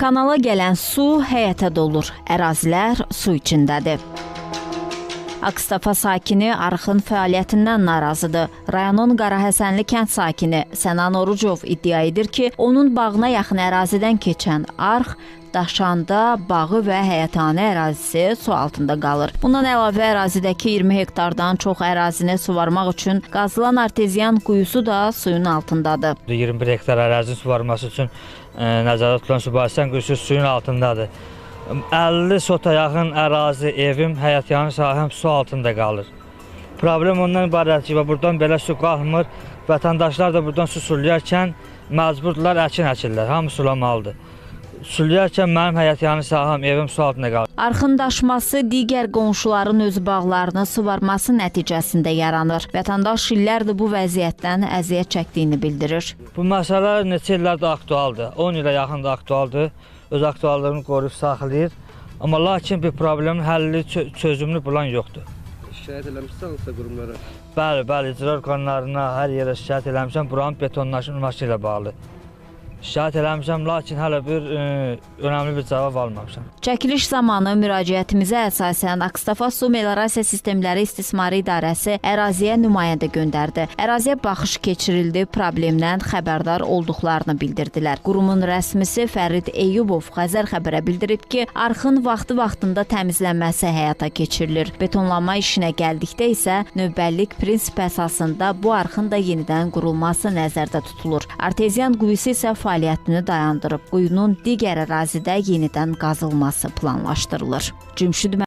Kanala gələn su həyətə dolur, ərazilər su içindədir. Akstafa sakini arxın fəaliyyətindən narazıdır. Rayonun Qarahəsənli kənd sakini Sənan Orucov iddia edir ki, onun bağına yaxın ərazidən keçən arx daşanda bağı və həyətanə ərazisi su altında qalır. Bundan əlavə ərazidəki 20 hektardan çox ərazini suvarmaq üçün qazılan arteziyan quyusu da suyun altındadır. 21 hektar ərazinin suvarması üçün nəzərdə tutulan subarisiyan quyusu suyun altındadır. 50 sota yaxın ərazi, evim, həyətyanı sahəm su altında qalır. Problem ondan ibarət ki, buradan belə su qalmır. Vətəndaşlar da buradan su sulayarkən məcburdular əkin əkirlər, hamı sulamalıdır. Sulayarkən mənim həyətyanı sahəm, evim su altında qalır. Arxın daşması digər qonşuların öz bağlarını suvarması nəticəsində yaranır. Vətəndaş illərdir bu vəziyyətdən əziyyət çəkdiyini bildirir. Bu məsələ neçə illərdir aktualdır, 10 ilə yaxın da aktualdır. Öz aktuallığını qoruyub saxlayır. Amma lakin bir problemin həlli, çözümünü bulan yoxdur. Şikayət eləmişsənsə qurumlara? Bəli, icra orqanlarına hər yerə şikayət eləmişəm. Buranın betonlaşdırılması ilə bağlı. Şikayət eləmişəm, lakin hələ bir önəmli bir cavab almamışam. Çəkiliş zamanı müraciətimizə əsasən Akstafa Su Meliorasiya Sistemləri İstismarı İdarəsi əraziyə nümayəndə göndərdi. Əraziyə baxış keçirildi, problemdən xəbərdar olduqlarını bildirdilər. Qurumun rəsmisi Fərid Eyyubov Xəzər xəbərə bildirib ki, arxın vaxtı-vaxtında təmizlənməsi həyata keçirilir. Betonlanma işinə gəldikdə isə növbəllik prinsip əsasında bu arxın da yenidən qurulması nəzərdə tutulur. Arteziyan quyusu isə fəaliyyətini dayandırıb. Quyunun digər ərazidə yenidən qazılması planlaşdırılır. Cümşüd